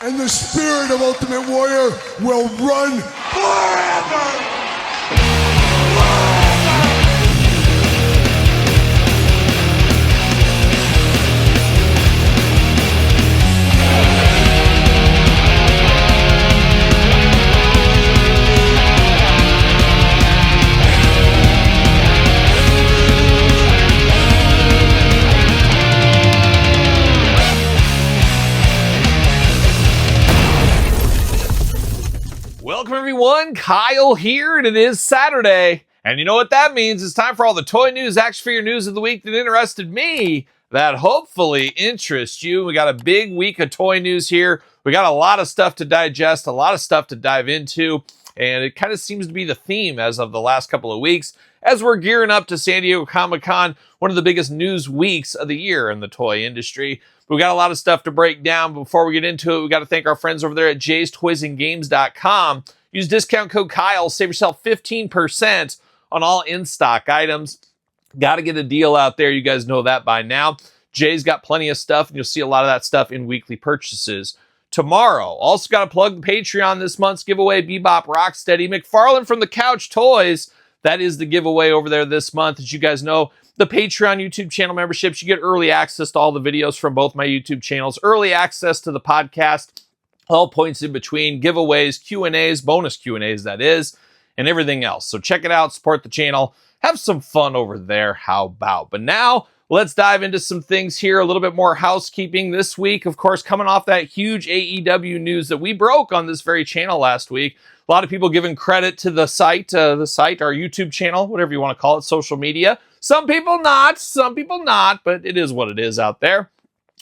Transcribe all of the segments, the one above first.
and the spirit of Ultimate Warrior will run forever! Welcome everyone, Kyle here, and it is Saturday. And you know what that means? It's time for all the toy news, action figure news of the week that interested me, that hopefully interests you. We got a big week of toy news here. We got a lot of stuff to digest, a lot of stuff to dive into, and it kind of seems to be the theme as of the last couple of weeks as we're gearing up to San Diego Comic-Con, one of the biggest news weeks of the year in the toy industry. We got a lot of stuff to break down. Before we get into it, we got to thank our friends over there at jaystoysandgames.com. Use discount code Kyle, save yourself 15% on all in-stock items. Got to get a deal out there. You guys know that by now. Jay's got plenty of stuff, and you'll see a lot of that stuff in weekly purchases. Tomorrow, also got to plug the Patreon this month's giveaway, Bebop Rocksteady. McFarlane from the Couch Toys. That is the giveaway over there this month. As you guys know, the Patreon YouTube channel memberships, you get early access to all the videos from both my YouTube channels, early access to the podcast, all points in between, giveaways, Q&As, bonus Q&As that is, and everything else. So check it out, support the channel, have some fun over there. How about? But now, let's dive into some things here, a little bit more housekeeping this week. Of course, coming off that huge AEW news that we broke on this very channel last week. A lot of people giving credit to the site, our YouTube channel, whatever you want to call it, social media. Some people not, but it is what it is out there.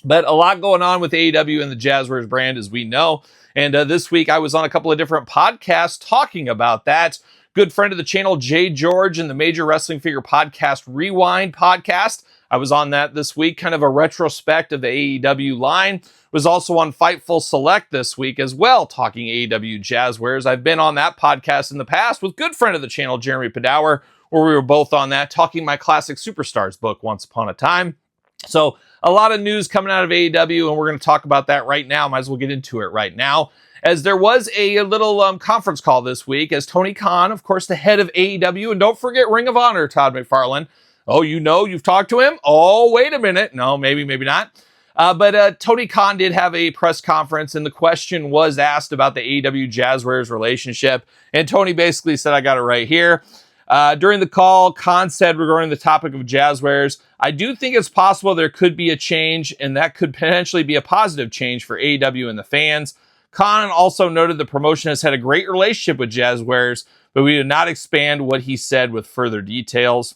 But a lot going on with AEW and the Jazwares brand, as we know. And this week, I was on a couple of different podcasts talking about that. Good friend of the channel, Jay George, and the Major Wrestling Figure Podcast Rewind podcast. I was on that this week, kind of a retrospect of the AEW line. Was also on Fightful Select this week as well, talking AEW Jazwares. I've been on that podcast in the past with good friend of the channel, Jeremy Padower, where we were both on that, talking my Classic Superstars book, Once Upon a Time. So a lot of news coming out of AEW, and we're going to talk about that right now. Might as well get into it right now, as there was a little conference call this week, as Tony Khan, of course, the head of AEW, and don't forget Ring of Honor, Todd McFarlane. Oh, you know, you've talked to him? Oh, wait a minute. No, maybe not. But Tony Khan did have a press conference, and the question was asked about the AEW Jazwares relationship. And Tony basically said, I got it right here. During the call, Khan said regarding the topic of Jazwares, I do think it's possible there could be a change, and that could potentially be a positive change for AEW and the fans. Khan also noted the promotion has had a great relationship with Jazwares, but we did not expand what he said with further details.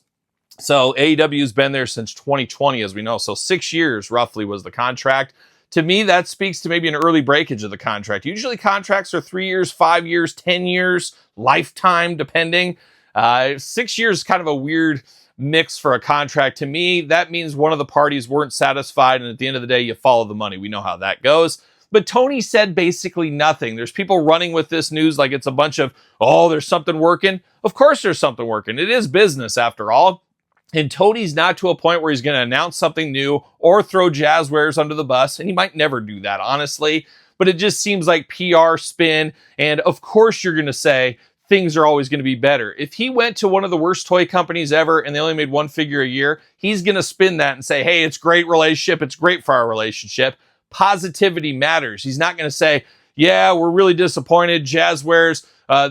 So AEW has been there since 2020, as we know. So 6 years, roughly, was the contract. To me, that speaks to maybe an early breakage of the contract. Usually contracts are 3 years, 5 years, 10 years, lifetime, depending. 6 years is kind of a weird mix for a contract. To me, that means one of the parties weren't satisfied, and at the end of the day, you follow the money. We know how that goes. But Tony said basically nothing. There's people running with this news like it's a bunch of, oh, there's something working. Of course there's something working. It is business, after all. And Tony's not to a point where he's going to announce something new or throw Jazwares under the bus. And he might never do that, honestly. But it just seems like PR spin. And of course you're going to say things are always going to be better. If he went to one of the worst toy companies ever and they only made one figure a year, he's going to spin that and say, hey, it's great relationship. It's great for our relationship. Positivity matters. He's not going to say, yeah, we're really disappointed. Jazwares,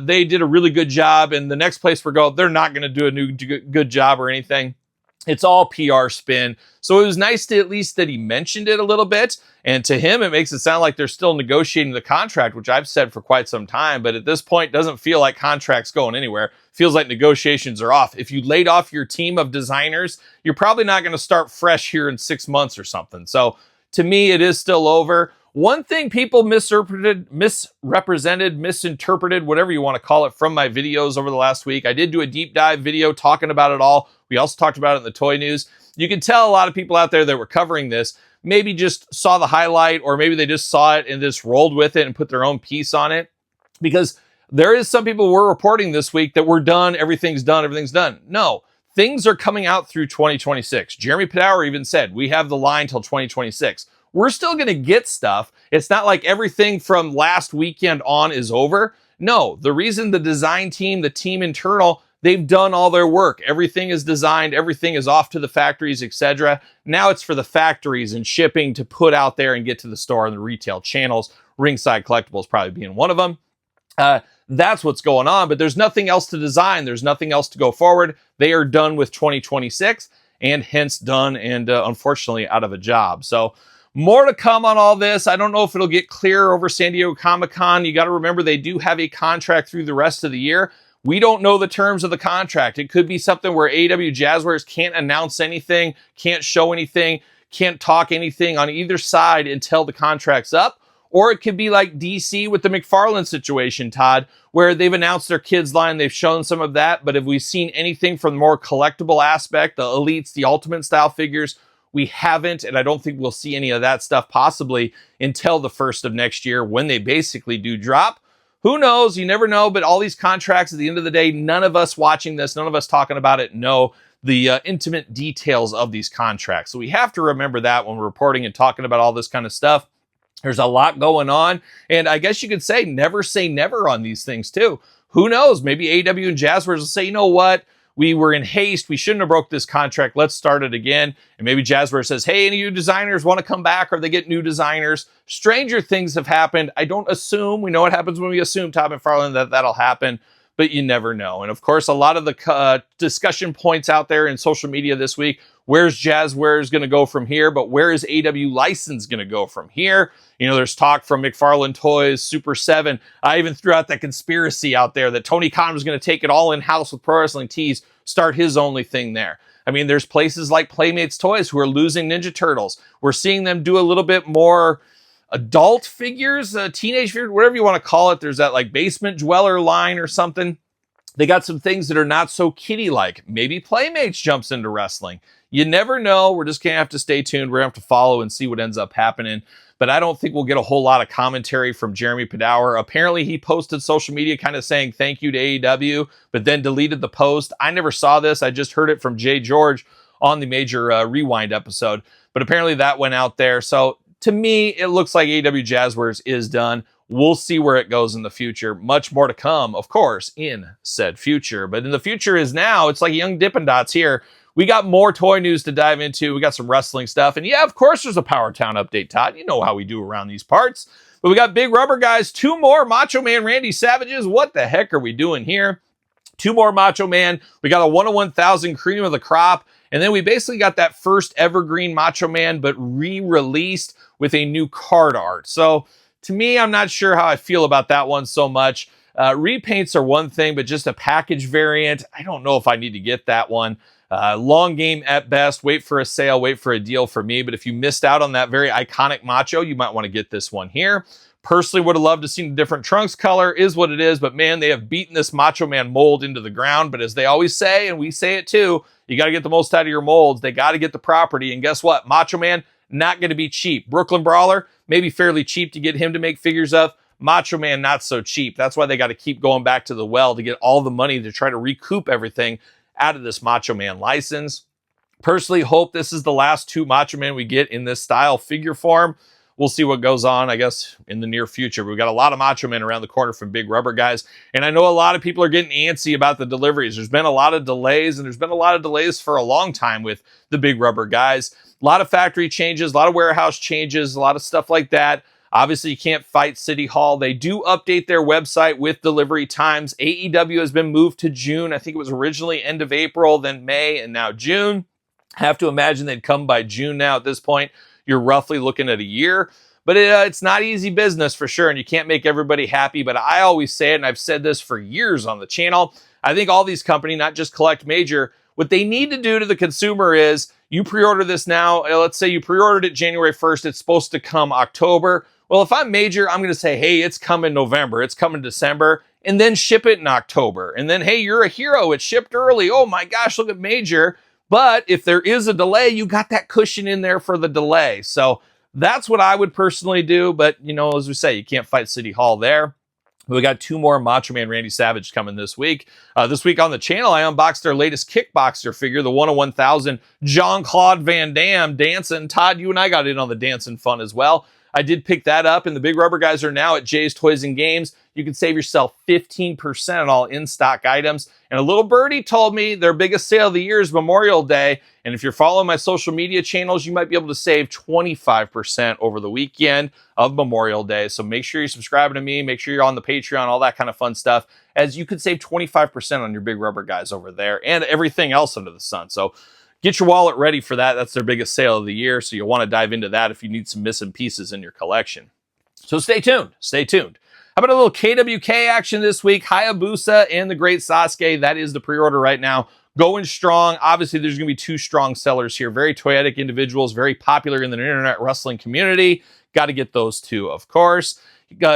they did a really good job, and the next place we go, they're not going to do a good job or anything. It's all PR spin. So it was nice to at least that he mentioned it a little bit. And to him, it makes it sound like they're still negotiating the contract, which I've said for quite some time. But at this point, it doesn't feel like contracts going anywhere. It feels like negotiations are off. If you laid off your team of designers, you're probably not going to start fresh here in 6 months or something. So to me, it is still over. One thing people misrepresented, misinterpreted, whatever you want to call it, from my videos over the last week. I did do a deep dive video talking about it all. We also talked about it in the toy news. You can tell a lot of people out there that were covering this maybe just saw the highlight, or maybe they just saw it and just rolled with it and put their own piece on it. Because there is some people were reporting this week that we're done, everything's done. No, things are coming out through 2026. Jeremy Padower even said, we have the line till 2026. we're still going to get stuff. It's not like everything from last weekend on is over. No, the reason the design team, the team internal, they've done all their work. Everything is designed, everything is off to the factories, etc. Now it's for the factories and shipping to put out there and get to the store and the retail channels. Ringside Collectibles probably being one of them. That's what's going on, but there's nothing else to design. There's nothing else to go forward. They are done with 2026 and hence done and unfortunately out of a job. So more to come on all this. I don't know if it'll get clear over San Diego Comic-Con. You got to remember they do have a contract through the rest of the year. We don't know the terms of the contract. It could be something where AEW Jazwares can't announce anything, can't show anything, can't talk anything on either side until the contract's up. Or it could be like DC with the McFarlane situation, Todd, where they've announced their kids line. They've shown some of that. But have we seen anything from the more collectible aspect, the elites, the ultimate style figures? We haven't. And I don't think we'll see any of that stuff possibly until the first of next year when they basically do drop. Who knows? You never know. But all these contracts at the end of the day, none of us watching this, none of us talking about it know the intimate details of these contracts. So we have to remember that when we're reporting and talking about all this kind of stuff. There's a lot going on, and I guess you could say never on these things too. Who knows? Maybe AEW and Jazwares will say, you know what? We were in haste. We shouldn't have broke this contract. Let's start it again. And maybe Jazwares says, hey, any of you designers want to come back, or they get new designers. Stranger things have happened. I don't assume. We know what happens when we assume, Todd McFarlane, that that'll happen, but you never know. And of course, a lot of the discussion points out there in social media this week. Where's Jazwares going to go from here? But where is AEW license going to go from here? You know, there's talk from McFarlane Toys, Super 7. I even threw out that conspiracy out there that Tony Khan was going to take it all in-house with Pro Wrestling Tees, start his only thing there. I mean, there's places like Playmates Toys who are losing Ninja Turtles. We're seeing them do a little bit more adult figures, teenage figures, whatever you want to call it. There's that like Basement Dweller line or something. They got some things that are not so kiddie-like. Maybe Playmates jumps into wrestling. You never know. We're just going to have to stay tuned. We're going to have to follow and see what ends up happening. But I don't think we'll get a whole lot of commentary from Jeremy Padour. Apparently, he posted social media kind of saying thank you to AEW, but then deleted the post. I never saw this. I just heard it from Jay George on the Major Rewind episode. But apparently that went out there. So to me, it looks like AEW Jazwares is done. We'll see where it goes in the future. Much more to come, of course, in said future. But in the future is now. It's like young Dippin' Dots here. We got more toy news to dive into. We got some wrestling stuff. And yeah, of course, there's a Power Town update, Todd. You know how we do around these parts. But we got Big Rubber Guys, 2 more Macho Man Randy Savages. What the heck are we doing here? 2 more Macho Man. We got a 101,000 Cream of the Crop. And then we basically got that first Evergreen Macho Man, but re-released with a new card art. So to me, I'm not sure how I feel about that one so much. Repaints are one thing, but just a package variant, I don't know if I need to get that one. Long game at best. Wait for a sale, wait for a deal for me. But if you missed out on that very iconic Macho, you might want to get this one here. Personally, would have loved to see a different trunks color, is what it is. But man, they have beaten this Macho Man mold into the ground. But as they always say, and we say it too, you got to get the most out of your molds. They got to get the property. And guess what? Macho Man, not going to be cheap. Brooklyn Brawler, maybe fairly cheap to get him to make figures of. Macho Man, not so cheap. That's why they got to keep going back to the well to get all the money to try to recoup everything out of this Macho Man license. Personally hope this is the last 2 Macho Man we get in this style figure form. We'll see what goes on, I guess, in the near future. We've got a lot of Macho Men around the corner from Big Rubber Guys. And I know a lot of people are getting antsy about the deliveries. There's been a lot of delays, and there's been a lot of delays for a long time with the Big Rubber Guys. A lot of factory changes, a lot of warehouse changes, a lot of stuff like that. Obviously, you can't fight City Hall. They do update their website with delivery times. AEW has been moved to June. I think it was originally end of April, then May, and now June. Have to imagine they'd come by June now at this point. You're roughly looking at a year. But it's not easy business for sure, and you can't make everybody happy. But I always say it, and I've said this for years on the channel. I think all these companies, not just Collect Major, what they need to do to the consumer is you pre-order this now. Let's say you pre-ordered it January 1st. It's supposed to come October. Well, if I'm Major, I'm going to say, hey, it's coming November. It's coming December. And then ship it in October. And then, hey, you're a hero. It shipped early. Oh, my gosh, look at Major. But if there is a delay, you got that cushion in there for the delay. So that's what I would personally do. But, you know, as we say, you can't fight City Hall there. We got 2 more Macho Man Randy Savage coming this week. This week on the channel, I unboxed our latest Kickboxer figure, the 1/1000 Jean-Claude Van Damme dancing. Todd, you and I got in on the dancing fun as well. I did pick that up, and the big rubber guys are now at Jay's Toys and Games. You can save yourself 15% on all in-stock items. And a little birdie told me their biggest sale of the year is Memorial Day. And if you're following my social media channels, you might be able to save 25% over the weekend of Memorial Day. So make sure you're subscribing to me. Make sure you're on the Patreon, all that kind of fun stuff, as you could save 25% on your big rubber guys over there and everything else under the sun. So get your wallet ready for that. That's their biggest sale of the year. So you'll want to dive into that if you need some missing pieces in your collection. So stay tuned. Stay tuned. How about a little KWK action this week? Hayabusa and the Great Sasuke. That is the pre-order right now. Going strong. Obviously, there's going to be 2 strong sellers here. Very toyetic individuals, very popular in the internet wrestling community. Got to get those 2, of course.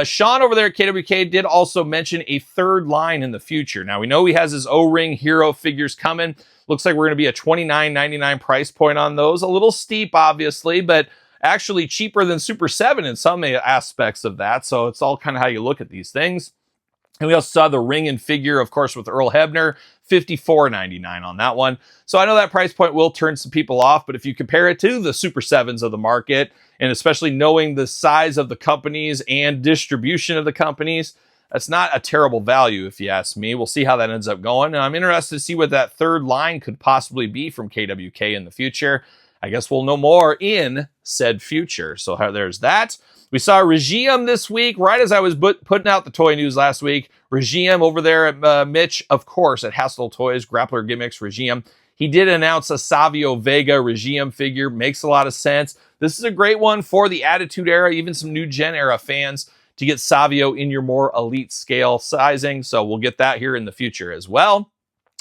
Sean over there at KWK did also mention a 3rd line in the future. Now, we know he has his O-Ring hero figures coming. Looks like we're going to be a $29.99 price point on those. A little steep, obviously, but actually cheaper than Super 7 in some aspects of that. So it's all kind of how you look at these things. And we also saw the ring and figure, of course, with Earl Hebner, $54.99 on that one. So I know that price point will turn some people off, but if you compare it to the Super 7s of the market, and especially knowing the size of the companies and distribution of the companies, that's not a terrible value, if you ask me. We'll see how that ends up going. And I'm interested to see what that 3rd line could possibly be from KWK in the future. I guess we'll know more in said future. So there's that. We saw Regime this week, right as I was putting out the toy news last week. Regime over there at Mitch, of course, at Hassel Toys, Grappler Gimmicks, Regime. He did announce a Savio Vega Regime figure. Makes a lot of sense. This is a great one for the Attitude Era, even some New Gen Era fans, to get Savio in your more elite scale sizing. So we'll get that here in the future as well.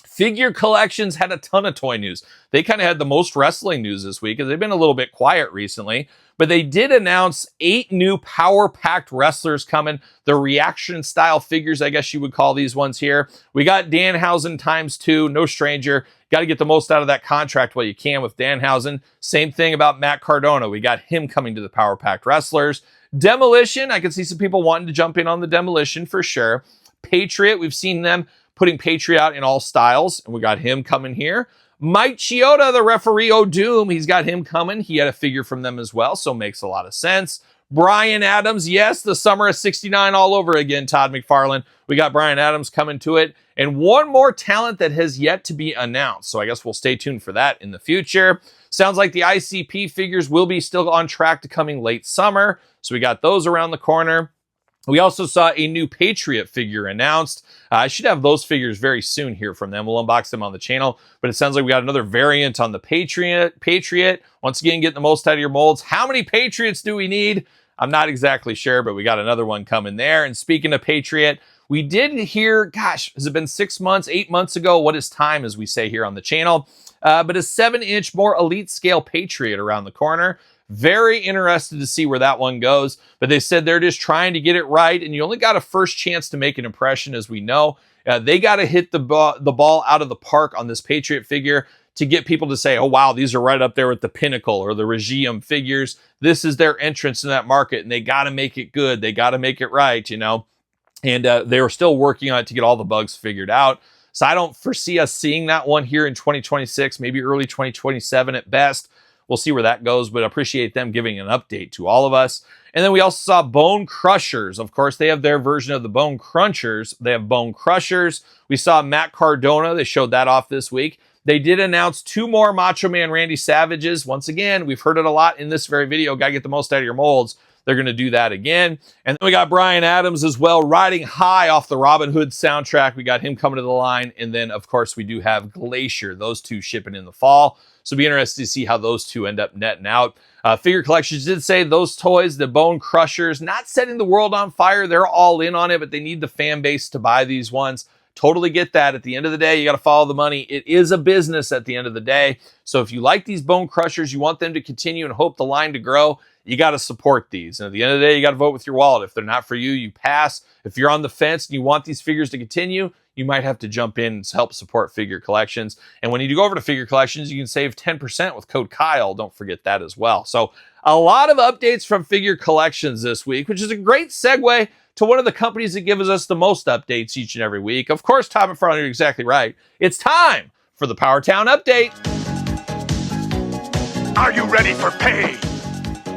Figure Collections had a ton of toy news. They kind of had the most wrestling news this week because they've been a little bit quiet recently. But they did announce 8 new power-packed wrestlers coming. The reaction style figures, I guess you would call these ones here. We got Danhausen ×2, no stranger. Got to get the most out of that contract while you can with Danhausen. Same thing about Matt Cardona. We got him coming to the power-packed wrestlers. Demolition, I can see some people wanting to jump in on the Demolition for sure. Patriot, we've seen them putting Patriot out in all styles, and we got him coming here. Mike Chioda, the referee O'Doom, he's got him coming. He had a figure from them as well, so makes a lot of sense. Brian Adams, yes, the summer of 69 all over again, Todd McFarlane. We got Brian Adams coming to it. And one more talent that has yet to be announced, so I guess we'll stay tuned for that in the future. Sounds like the ICP figures will be still on track to coming late summer, so we got those around the corner. We also saw a new Patriot figure announced. I should have those figures very soon here from them. We'll unbox them on the channel, but it sounds like we got another variant on the Patriot. Once again, getting the most out of your molds. How many Patriots do we need? I'm not exactly sure, but we got another one coming there. And speaking of Patriot, we did hear, gosh, has it been 6 months, 8 months ago? What is time, as we say here on the channel? But a 7-inch, more elite scale Patriot around the corner. Very interested to see where that one goes. But they said they're just trying to get it right, and you only got a first chance to make an impression, as we know. They got to hit the ball out of the park on this Patriot figure to get people to say, oh, wow, these are right up there with the Pinnacle or the Regime figures. This is their entrance in that market, and they got to make it good. They got to make it right, you know. And they were still working on it to get all the bugs figured out. So I don't foresee us seeing that one here in 2026, maybe early 2027 at best. We'll see where that goes, but appreciate them giving an update to all of us. And then we also saw Bone Crushers. Of course, they have their version of the Bone Crunchers. They have Bone Crushers. We saw Matt Cardona. They showed that off this week. They did announce 2 more Macho Man Randy Savages. Once again, we've heard it a lot in this very video. Got to get the most out of your molds. They're going to do that again. And then we got Brian Adams as well, riding high off the Robin Hood soundtrack. We got him coming to the line. And then, of course, we do have Glacier. Those 2 shipping in the fall. So be interested to see how those 2 end up netting out. Figure Collections did say those toys, the Bone Crushers, not setting the world on fire. They're all in on it, but they need the fan base to buy these ones. Totally get that. At the end of the day, you got to follow the money. It is a business at the end of the day. So if you like these Bone Crushers, you want them to continue and hope the line to grow, you got to support these. And at the end of the day, you got to vote with your wallet. If they're not for you, you pass. If you're on the fence and you want these figures to continue, you might have to jump in and help support figure collections. And when you go over to figure collections, you can save 10% with code Kyle. Don't forget that as well. So a lot of updates from figure collections this week, which is a great segue to one of the companies that gives us the most updates each and every week. Of course, Tom McFarlane, you're exactly right. It's time for the Power Town Update. Are you ready for pay?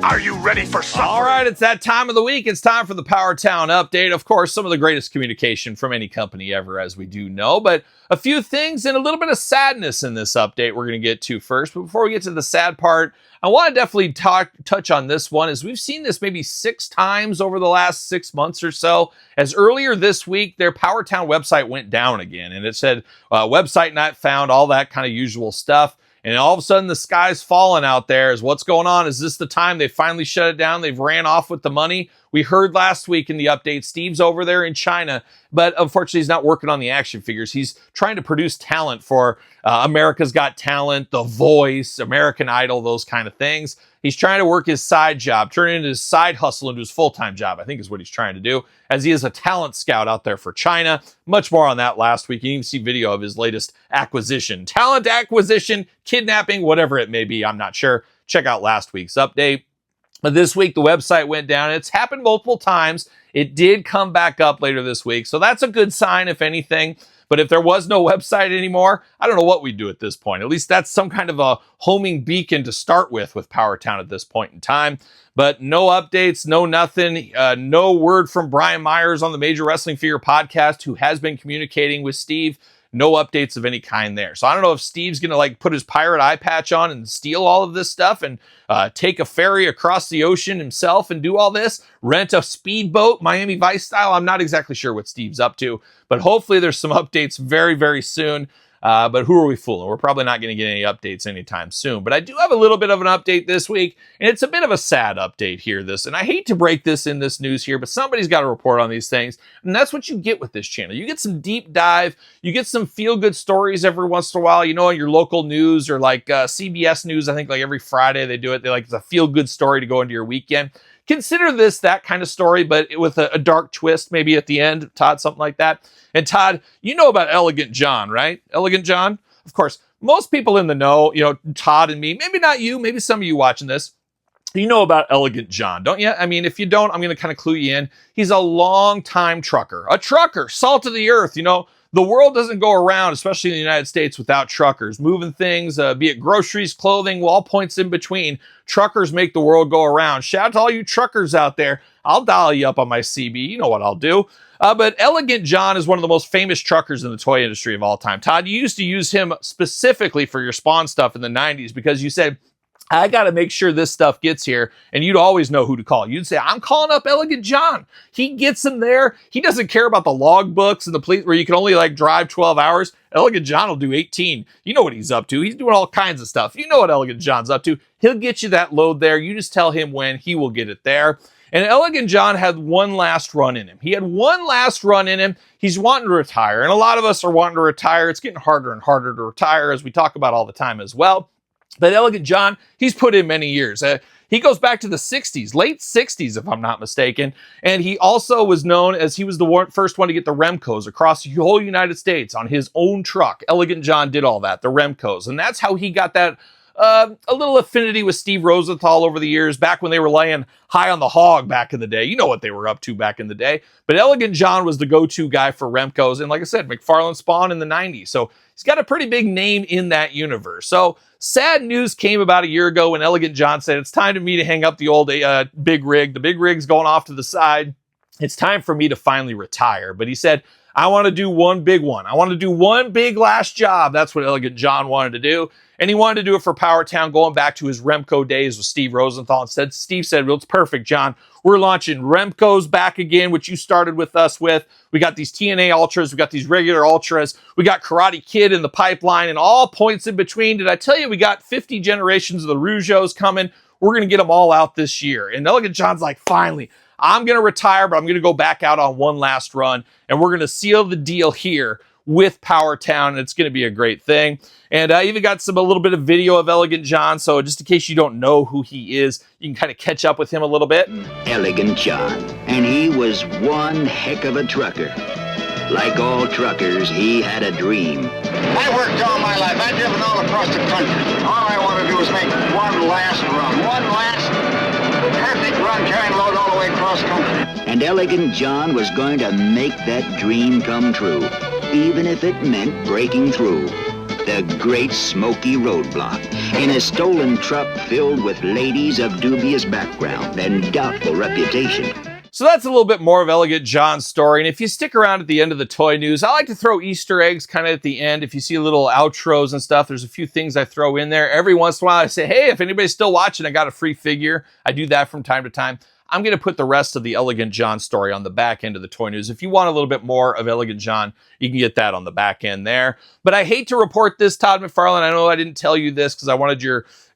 Are you ready for suffering? All right, it's that time of the week. It's time for the Power Town Update. Of course, some of the greatest communication from any company ever, as we do know, but a few things and a little bit of sadness in this update we're going to get to first. But before we get to the sad part, I want to definitely touch on this one, as we've seen this maybe 6 times over the last 6 months or so. As earlier this week, their Power Town website went down again, and it said website not found, all that kind of usual stuff. And all of a sudden, the sky's falling out there. Is what's going on? Is this the time they finally shut it down? They've ran off with the money. We heard last week in the update, Steve's over there in China, but unfortunately, he's not working on the action figures. He's trying to produce talent for America's Got Talent, The Voice, American Idol, those kind of things. He's trying to work his side job, turn his side hustle into his full-time job, I think is what he's trying to do, as he is a talent scout out there for China. Much more on that last week. You can even see video of his latest acquisition. Talent acquisition, kidnapping, whatever it may be, I'm not sure. Check out last week's update. But this week, the website went down. It's happened multiple times. It did come back up later this week, so that's a good sign, if anything. But if there was no website anymore, I don't know what we'd do at this point. At least that's some kind of a homing beacon to start with Power Town at this point in time. But no updates, no nothing, no word from Brian Myers on the Major Wrestling Figure podcast, who has been communicating with Steve. No updates of any kind there. So I don't know if Steve's going to put his pirate eye patch on and steal all of this stuff and take a ferry across the ocean himself and do all this, rent a speedboat, Miami Vice style. I'm not exactly sure what Steve's up to, but hopefully there's some updates very, very soon. But who are we fooling? We're probably not going to get any updates anytime soon. But I do have a little bit of an update this week, and it's a bit of a sad update here. And I hate to break this in this news here, but somebody's got to report on these things. And that's what you get with this channel. You get some deep dive. You get some feel-good stories every once in a while, in your local news, or CBS News. I think every Friday they do it. It's a feel-good story to go into your weekend. Consider this that kind of story, but with a dark twist maybe at the end, Todd, something like that. And Todd, you know about Elegant John, right? Elegant John? Of course, most people in the know, Todd and me, maybe not you, maybe some of you watching this, you know about Elegant John, don't you? I mean, if you don't, I'm going to kind of clue you in. He's a long-time trucker. A trucker, salt of the earth, The world doesn't go around, especially in the United States, without truckers moving things, be it groceries, clothing, all points in between. Truckers make the world go around. Shout out to all you truckers out there. I'll dial you up on my CB. You know what I'll do. But Elegant John is one of the most famous truckers in the toy industry of all time. Todd, you used to use him specifically for your Spawn stuff in the 90s because you said, I got to make sure this stuff gets here. And you'd always know who to call. You'd say, I'm calling up Elegant John. He gets them there. He doesn't care about the log books and the police where you can only drive 12 hours. Elegant John will do 18. You know what he's up to. He's doing all kinds of stuff. You know what Elegant John's up to. He'll get you that load there. You just tell him when. He will get it there. And Elegant John had one last run in him. He had one last run in him. He's wanting to retire. And a lot of us are wanting to retire. It's getting harder and harder to retire, as we talk about all the time as well. But Elegant John, he's put in many years. He goes back to the 60s, late 60s, if I'm not mistaken. And he also was known as he was the first one to get the Remcos across the whole United States on his own truck. Elegant John did all that, the Remcos. And that's how he got that a little affinity with Steve Rosenthal over the years, back when they were laying high on the hog back in the day. You know what they were up to back in the day. But Elegant John was the go-to guy for Remcos. And like I said, McFarlane Spawn in the 90s. So he's got a pretty big name in that universe. So sad news came about a year ago when Elegant John said, it's time for me to hang up the old big rig. The big rig's going off to the side. It's time for me to finally retire. But he said, I want to do one big one. I want to do one big last job. That's what Elegant John wanted to do. And he wanted to do it for Power Town, going back to his Remco days with Steve Rosenthal. And Steve said, well, it's perfect, John. We're launching Remcos back again, which you started with us with. We got these TNA Ultras. We got these regular Ultras. We got Karate Kid in the pipeline and all points in between. Did I tell you we got 50 generations of the Rougeos coming? We're going to get them all out this year. And Elegant John's like, finally, I'm going to retire, but I'm going to go back out on one last run. And we're going to seal the deal here with Power Town, and it's going to be a great thing. And I even got a little bit of video of Elegant John, so just in case you don't know who he is, you can kind of catch up with him a little bit. Elegant John, and he was one heck of a trucker. Like all truckers, he had a dream. I worked all my life. I've driven all across the country. All I want to do is make one last run. One last perfect run carrying load all the way across country. And Elegant John was going to make that dream come true, even if it meant breaking through the Great Smoky Roadblock in a stolen truck filled with ladies of dubious background and doubtful reputation. So that's a little bit more of Elegant John's story. And if you stick around at the end of the toy news, I like to throw Easter eggs kind of at the end. If you see little outros and stuff, there's a few things I throw in there. Every once in a while, I say, hey, if anybody's still watching, I got a free figure. I do that from time to time. I'm going to put the rest of the Elegant John story on the back end of the toy news. If you want a little bit more of Elegant John, you can get that on the back end there. But I hate to report this, Todd McFarlane. I know I didn't tell you this because I wanted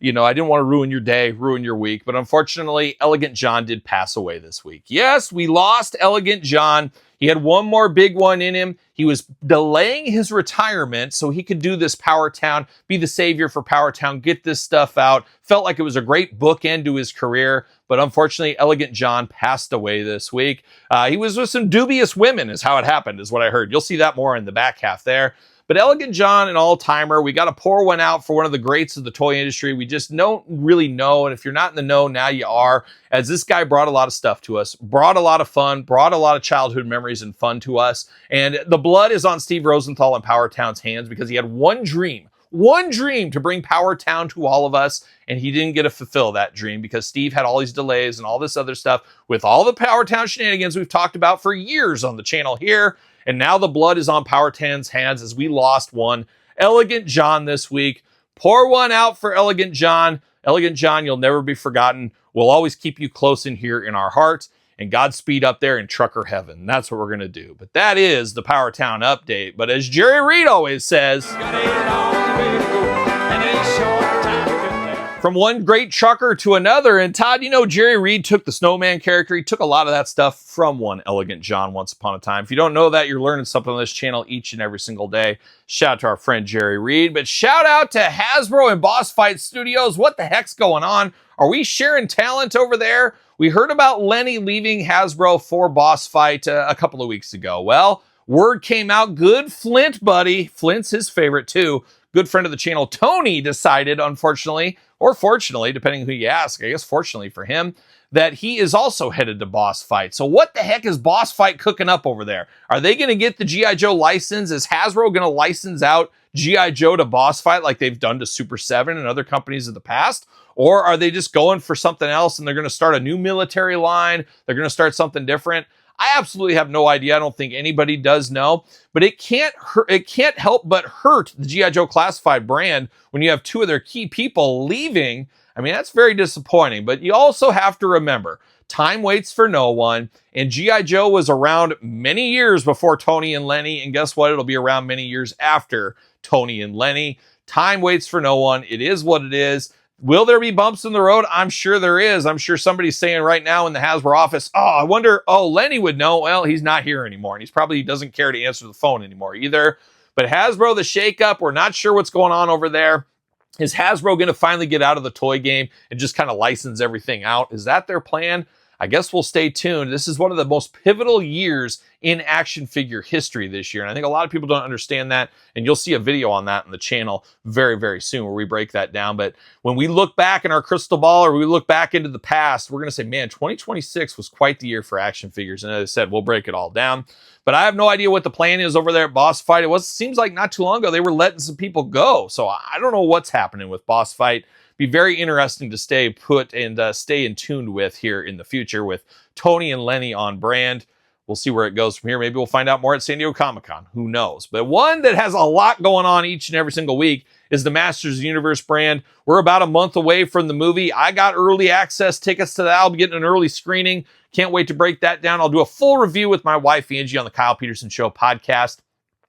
I didn't want to ruin your day, ruin your week. But unfortunately, Elegant John did pass away this week. Yes, we lost Elegant John. He had one more big one in him. He was delaying his retirement so he could do this Power Town, be the savior for Power Town, get this stuff out. Felt like it was a great bookend to his career. But unfortunately, Elegant John passed away this week. He was with some dubious women is how it happened, is what I heard. You'll see that more in the back half there. But Elegant John, an all-timer, we got to pour one out for one of the greats of the toy industry. We just don't really know, and if you're not in the know, now you are, as this guy brought a lot of stuff to us, brought a lot of fun, brought a lot of childhood memories and fun to us. And the blood is on Steve Rosenthal and Power Town's hands because he had one dream to bring Power Town to all of us, and he didn't get to fulfill that dream because Steve had all these delays and all this other stuff with all the Power Town shenanigans we've talked about for years on the channel here. And now the blood is on Power Town's hands as we lost one. Elegant John this week. Pour one out for Elegant John. Elegant John, you'll never be forgotten. We'll always keep you close in here in our hearts. And Godspeed up there in trucker heaven. That's what we're going to do. But that is the Power Town update. But as Jerry Reed always says, from one great trucker to another. And Todd, Jerry Reed took the snowman character. He took a lot of that stuff from one Elegant John once upon a time. If you don't know that, you're learning something on this channel each and every single day. Shout out to our friend Jerry Reed. But shout out to Hasbro and Boss Fight Studios. What the heck's going on? Are we sharing talent over there? We heard about Lenny leaving Hasbro for Boss Fight a couple of weeks ago. Well, word came out. Good Flint, buddy. Flint's his favorite too. Good friend of the channel, Tony, decided, unfortunately, or fortunately, depending who you ask, I guess fortunately for him, that he is also headed to Boss Fight. So what the heck is Boss Fight cooking up over there? Are they going to get the G.I. Joe license? Is Hasbro going to license out G.I. Joe to Boss Fight like they've done to Super 7 and other companies of the past? Or are they just going for something else and they're going to start a new military line? They're going to start something different? I absolutely have no idea. I don't think anybody does know, but it can't help but hurt the G.I. Joe Classified brand when you have two of their key people leaving. I mean, that's very disappointing, but you also have to remember, time waits for no one, and G.I. Joe was around many years before Tony and Lenny, and guess what? It'll be around many years after Tony and Lenny. Time waits for no one. It is what it is. Will there be bumps in the road? I'm sure there is. I'm sure somebody's saying right now in the Hasbro office, I wonder, Lenny would know. Well, he's not here anymore, and he doesn't care to answer the phone anymore either. But Hasbro, the shakeup, we're not sure what's going on over there. Is Hasbro going to finally get out of the toy game and just kind of license everything out? Is that their plan? I guess we'll stay tuned. This is one of the most pivotal years in action figure history this year. And I think a lot of people don't understand that. And you'll see a video on that on the channel very, very soon where we break that down. But when we look back in our crystal ball or we look back into the past, we're going to say, man, 2026 was quite the year for action figures. And as I said, we'll break it all down. But I have no idea what the plan is over there at Boss Fight. It seems like not too long ago, they were letting some people go. So I don't know what's happening with Boss Fight. Be very interesting to stay put and stay in tune with here in the future with Tony and Lenny on brand. We'll see where it goes from here. Maybe we'll find out more at San Diego Comic-Con. Who knows? But one that has a lot going on each and every single week is the Masters of the Universe brand. We're about a month away from the movie. I got early access tickets to that. I'll be getting an early screening. Can't wait to break that down. I'll do a full review with my wife, Angie, on the Kyle Peterson Show podcast,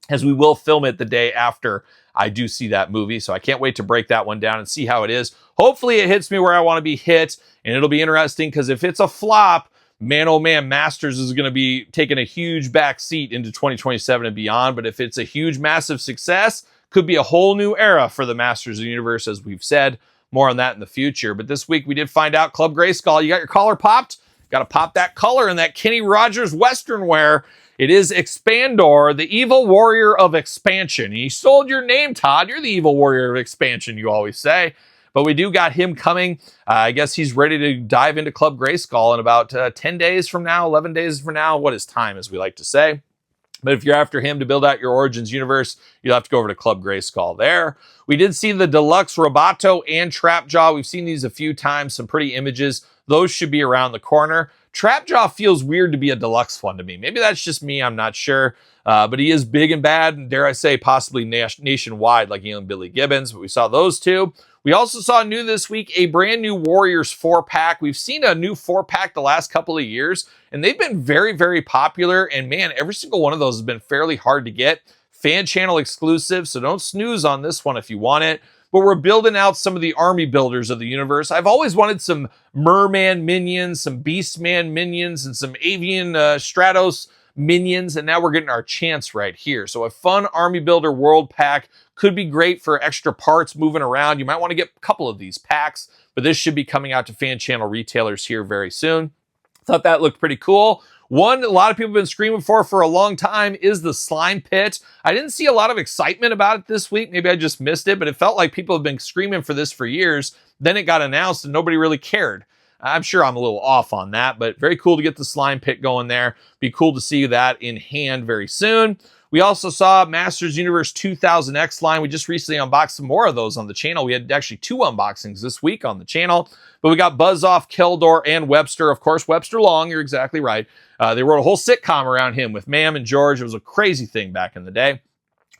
as we will film it the day after I do see that movie. So I can't wait to break that one down and see how it is. Hopefully it hits me where I want to be hit, and it'll be interesting because if it's a flop, man, oh man, Masters is going to be taking a huge back seat into 2027 and beyond. But if it's a huge, massive success, could be a whole new era for the Masters of the Universe, as we've said. More on that in the future. But this week we did find out Club Grayskull, you got your collar popped? Got to pop that color in that Kenny Rogers Western wear. It is Expandor, the evil warrior of expansion. He stole your name, Todd. You're the evil warrior of expansion, you always say. But we do got him coming. I guess he's ready to dive into Club Grayskull in about 10 days from now, 11 days from now. What is time, as we like to say. But if you're after him to build out your Origins universe, you'll have to go over to Club Grayskull there. We did see the Deluxe Roboto and Trapjaw. We've seen these a few times, some pretty images. Those should be around the corner. Trapjaw feels weird to be a deluxe one to me. Maybe that's just me, I'm not sure. But he is big and bad, and dare I say, possibly nationwide like young Billy Gibbons. But we saw those two. We also saw new this week a brand new Warriors 4-pack. We've seen a new 4-pack the last couple of years, and they've been very, very popular. And man, every single one of those has been fairly hard to get. Fan channel exclusive, so don't snooze on this one if you want it. But we're building out some of the army builders of the universe. I've always wanted some Merman minions, some Beastman minions, and some Avian Stratos minions, and now we're getting our chance right here. So a fun army builder world pack could be great for extra parts moving around. You might want to get a couple of these packs, but this should be coming out to fan channel retailers here very soon. Thought that looked pretty cool. One a lot of people have been screaming for a long time is the Slime Pit. I didn't see a lot of excitement about it this week. Maybe I just missed it, but it felt like people have been screaming for this for years. Then it got announced and nobody really cared. I'm sure I'm a little off on that, but very cool to get the Slime Pit going there. Be cool to see that in hand very soon. We also saw Masters Universe 2000X line. We just recently unboxed some more of those on the channel. We had actually 2 unboxings this week on the channel. But we got Buzz-Off, Keldor, and Webster. Of course, Webster Long, you're exactly right. They wrote a whole sitcom around him with Mam and George. It was a crazy thing back in the day.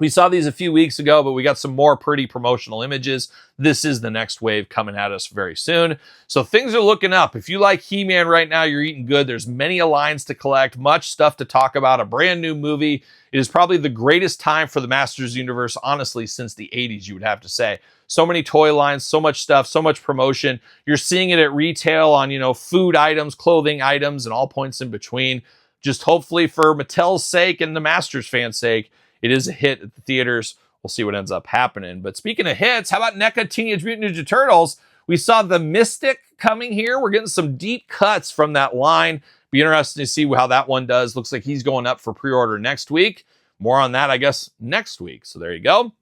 We saw these a few weeks ago, but we got some more pretty promotional images. This is the next wave coming at us very soon. So things are looking up. If you like He-Man right now, you're eating good. There's many lines to collect, much stuff to talk about, a brand new movie. It is probably the greatest time for the Masters universe, honestly, since the 80s, you would have to say. So many toy lines, so much stuff, so much promotion. You're seeing it at retail on, food items, clothing items, and all points in between. Just hopefully for Mattel's sake and the Masters fans' sake, it is a hit at the theaters. We'll see what ends up happening. But speaking of hits, how about NECA Teenage Mutant Ninja Turtles? We saw the Mystic coming here. We're getting some deep cuts from that line. Be interesting to see how that one does. Looks like he's going up for pre-order next week. More on that, I guess, next week. So there you go.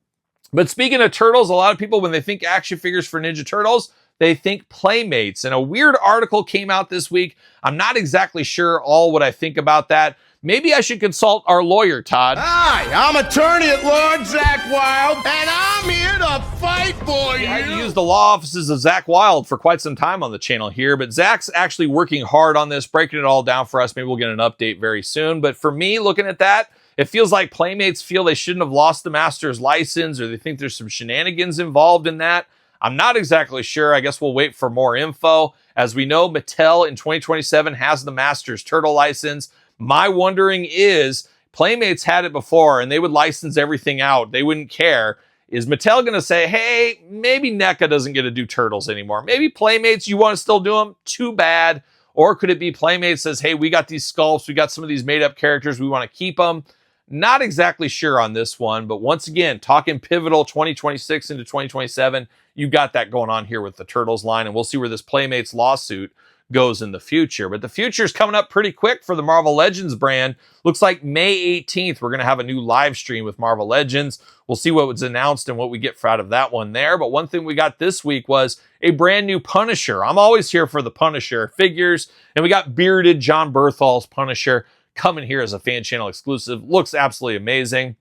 But speaking of turtles, a lot of people, when they think action figures for Ninja Turtles, they think Playmates. And a weird article came out this week. I'm not exactly sure all what I think about that. Maybe I should consult our lawyer, Todd. Hi, I'm attorney at law, Zach Wild, and I'm here to fight for you. I used the law offices of Zach Wild for quite some time on the channel here, but Zach's actually working hard on this, breaking it all down for us. Maybe we'll get an update very soon. But for me, looking at that, it feels like Playmates feel they shouldn't have lost the Master's license, or they think there's some shenanigans involved in that. I'm not exactly sure. I guess we'll wait for more info. As we know, Mattel in 2027 has the Master's Turtle license. My wondering is, Playmates had it before and they would license everything out. They wouldn't care. Is Mattel going to say, hey, maybe NECA doesn't get to do Turtles anymore? Maybe Playmates, you want to still do them? Too bad. Or could it be Playmates says, hey, we got these sculpts, we got some of these made up characters, we want to keep them? Not exactly sure on this one, but once again, talking pivotal 2026 into 2027, you got that going on here with the Turtles line, and we'll see where this Playmates lawsuit goes in the future. But the future is coming up pretty quick for the Marvel Legends brand. Looks like May 18th, we're going to have a new live stream with Marvel Legends. We'll see what was announced and what we get out of that one there. But one thing we got this week was a brand new Punisher. I'm always here for the Punisher figures. And we got bearded John Berthol's Punisher coming here as a fan channel exclusive. Looks absolutely amazing.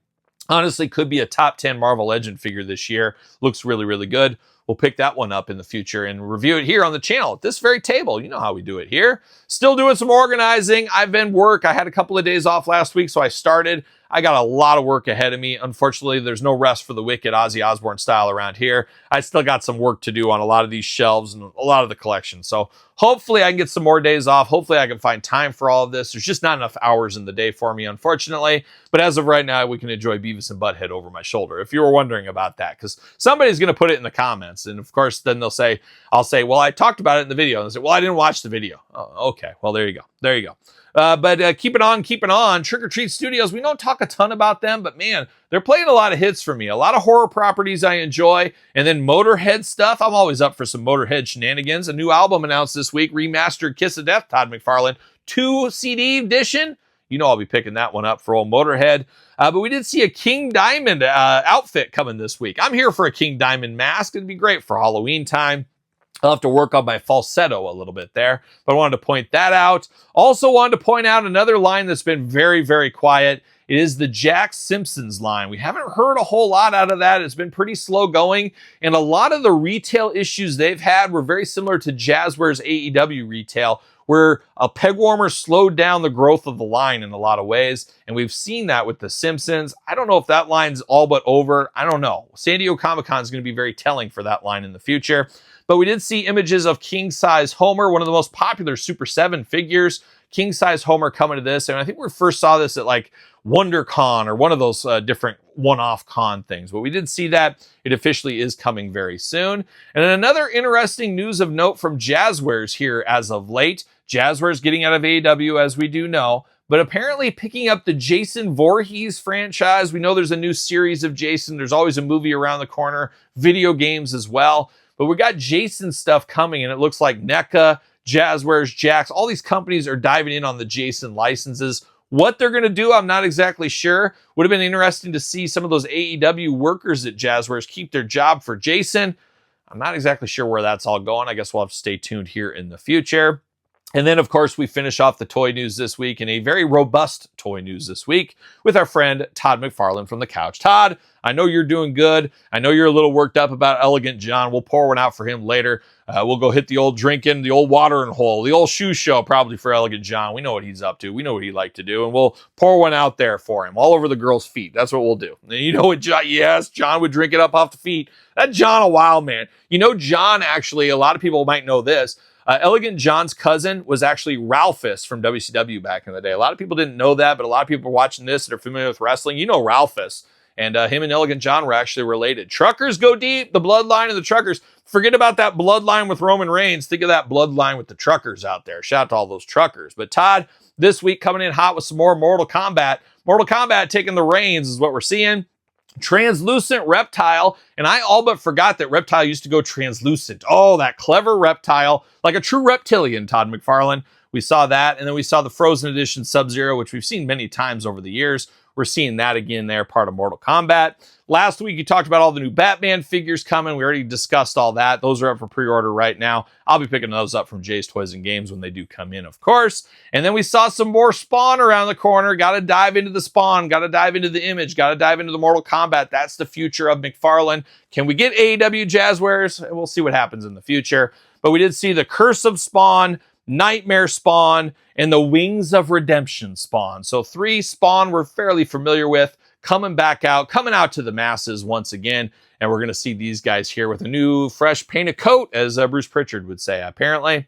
Honestly, could be a top 10 Marvel Legend figure this year. Looks really, really good. We'll pick that one up in the future and review it here on the channel at this very table. You know how we do it here. Still doing some organizing. I've been work. I had a couple of days off last week, so I started. I got a lot of work ahead of me. Unfortunately, there's no rest for the wicked, Ozzy Osbourne style around here. I still got some work to do on a lot of these shelves and a lot of the collection. So hopefully I can get some more days off. Hopefully I can find time for all of this. There's just not enough hours in the day for me, unfortunately. But as of right now, we can enjoy Beavis and Butthead over my shoulder, if you were wondering about that, because somebody's going to put it in the comments. comments. And of course, then I'll say, well, I talked about it in the video. And they'll say, well, I didn't watch the video. Oh, okay. Well, there you go. There you go. But keep it on. Trick or Treat Studios, we don't talk a ton about them, but man, they're playing a lot of hits for me. A lot of horror properties I enjoy. And then Motorhead stuff. I'm always up for some Motorhead shenanigans. A new album announced this week, remastered Kiss of Death, Todd McFarlane, 2 CD edition. You know I'll be picking that one up for old Motorhead. But we did see a King Diamond outfit coming this week. I'm here for a King Diamond mask. It'd be great for Halloween time. I'll have to work on my falsetto a little bit there, but I wanted to point that out. Also wanted to point out another line that's been very, very quiet. It is the Jakks Simpsons line. We haven't heard a whole lot out of that. It's been pretty slow going, and a lot of the retail issues they've had were very similar to Jazwares AEW retail, where a peg warmer slowed down the growth of the line in a lot of ways, and we've seen that with the Simpsons. I don't know if that line's all but over. I don't know. San Diego Comic-Con is going to be very telling for that line in the future. But we did see images of king-size Homer, one of the most popular Super 7 figures. King-size Homer coming to this, and I think we first saw this at like WonderCon or one of those different one-off con things. But we did see that it officially is coming very soon. And then another interesting news of note from Jazwares here as of late. Jazwares getting out of AEW, as we do know, but apparently picking up the Jason Voorhees franchise. We know there's a new series of Jason. There's always a movie around the corner, video games as well. But we got Jason stuff coming, and it looks like NECA, Jazwares, Jakks, all these companies are diving in on the Jason licenses. What they're going to do, I'm not exactly sure. Would have been interesting to see some of those AEW workers at Jazwares keep their job for Jason. I'm not exactly sure where that's all going. I guess we'll have to stay tuned here in the future. And then, of course, we finish off the toy news this week in a very robust toy news this week with our friend Todd McFarlane from The Couch. Todd, I know you're doing good. I know you're a little worked up about Elegant John. We'll pour one out for him later. We'll go hit the old drinking, the old watering hole, the old shoe show probably for Elegant John. We know what he's up to. We know what he'd like to do. And we'll pour one out there for him all over the girls' feet. That's what we'll do. And you know what, John? Yes, John would drink it up off the feet. That John a wild man. You know, John actually, a lot of people might know this. Elegant John's cousin was actually Ralphus from WCW back in the day. A lot of people didn't know that, but a lot of people watching this that are familiar with wrestling, you know Ralphus. And him and Elegant John were actually related. Truckers go deep. The bloodline of the Truckers. Forget about that bloodline with Roman Reigns. Think of that bloodline with the Truckers out there. Shout out to all those Truckers. But Todd, this week coming in hot with some more Mortal Kombat. Mortal Kombat taking the reins is what we're seeing. Translucent Reptile, and I all but forgot that Reptile used to go translucent. Oh, that clever Reptile, like a true reptilian, Todd McFarlane. We saw that, and then we saw the Frozen Edition Sub-Zero, which we've seen many times over the years. We're seeing that again there, part of Mortal Kombat. Last week, you talked about all the new Batman figures coming. We already discussed all that. Those are up for pre-order right now. I'll be picking those up from Jay's Toys and Games when they do come in, of course. And then we saw some more Spawn around the corner. Got to dive into the Spawn. Got to dive into the Image. Got to dive into the Mortal Kombat. That's the future of McFarlane. Can we get AEW Jazwares? We'll see what happens in the future. But we did see the Curse of Spawn, Nightmare Spawn, and the Wings of Redemption Spawn. So 3 Spawn we're fairly familiar with, coming out to the masses once again. And we're going to see these guys here with a new, fresh painted coat, as Bruce Pritchard would say, apparently.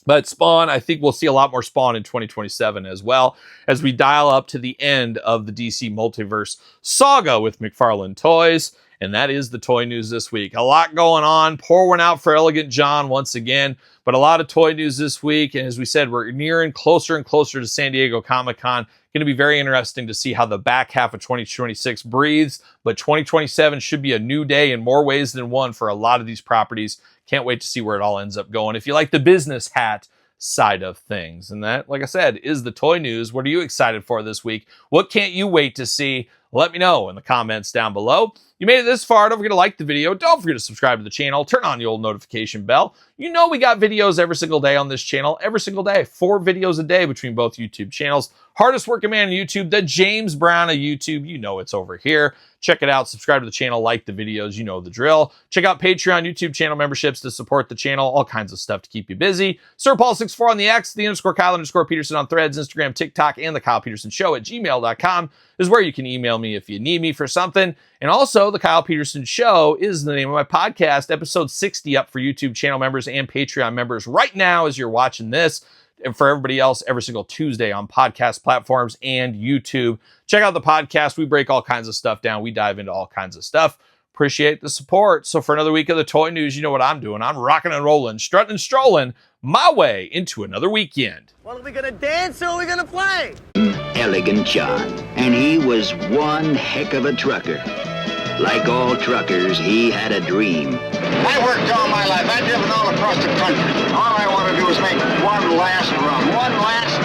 But Spawn, I think we'll see a lot more Spawn in 2027 as well, as we dial up to the end of the DC Multiverse saga with McFarlane Toys. And that is the toy news this week. A lot going on. Pour one out for Elegant John once again. But a lot of toy news this week. And as we said, we're nearing closer and closer to San Diego Comic-Con. Going to be very interesting to see how the back half of 2026 breathes. But 2027 should be a new day in more ways than one for a lot of these properties. Can't wait to see where it all ends up going. If you like the business hat side of things. And that, like I said, is the toy news. What are you excited for this week? What can't you wait to see? Let me know in the comments down below. You made it this far, don't forget to like the video. Don't forget to subscribe to the channel. Turn on the old notification bell. You know we got videos every single day on this channel. Every single day. 4 videos a day between both YouTube channels. Hardest working man on YouTube, the James Brown of YouTube. You know it's over here. Check it out. Subscribe to the channel. Like the videos. You know the drill. Check out Patreon, YouTube channel memberships to support the channel. All kinds of stuff to keep you busy. SirPaul64 on the X, the _Kyle_Peterson on Threads, Instagram, TikTok, and TheKylePetersonShow at gmail.com is where you can email me if you need me for something. And also, The Kyle Peterson Show is the name of my podcast. Episode 60 up for YouTube channel members and Patreon members right now as you're watching this. And for everybody else, every single Tuesday on podcast platforms and YouTube. Check out the podcast. We break all kinds of stuff down. We dive into all kinds of stuff. Appreciate the support. So for another week of the toy news, you know what I'm doing. I'm rocking and rolling, strutting and strolling my way into another weekend. Well, are we gonna dance or are we gonna play? Elegant John, and he was one heck of a trucker. Like all truckers, he had a dream. I worked all my life. I've driven all across the country. All I want to do is make one last run. One last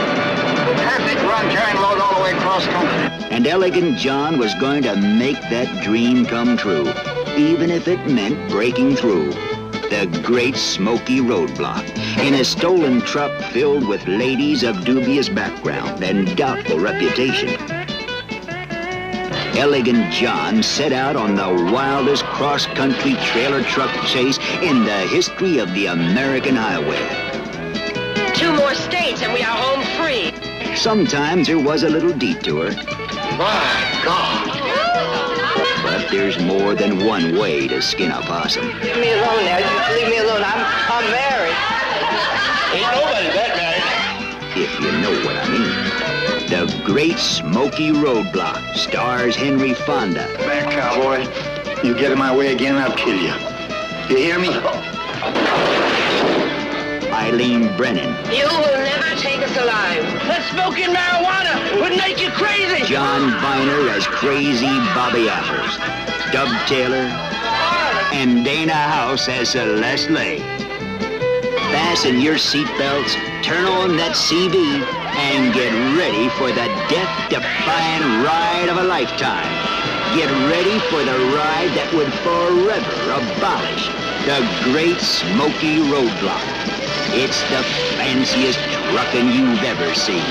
perfect run carrying load all the way across country. And Elegant John was going to make that dream come true, even if it meant breaking through the Great Smoky Roadblock in a stolen truck filled with ladies of dubious background and doubtful reputation. Elegant John set out on the wildest cross-country trailer truck chase in the history of the American highway. 2 more states and we are home free. Sometimes there was a little detour, My God. but there's more than one way to skin a possum. Leave me alone now. Just leave me alone. I'm married. Ain't nobody that married. If you know what I mean. The Great Smoky Roadblock stars Henry Fonda, Back, cowboy. You get in my way again, I'll kill you. You hear me? Eileen Brennan, You will never take us alive. That smoking marijuana would make you crazy. John Viner as Crazy Bobby Apples, Dub Taylor, and Dana House as Celeste Lay. Fasten your seatbelts, turn on that CV, and get ready for the death-defying ride of a lifetime. Get ready for the ride that would forever abolish the Great Smoky Roadblock. It's the fanciest truckin' you've ever seen.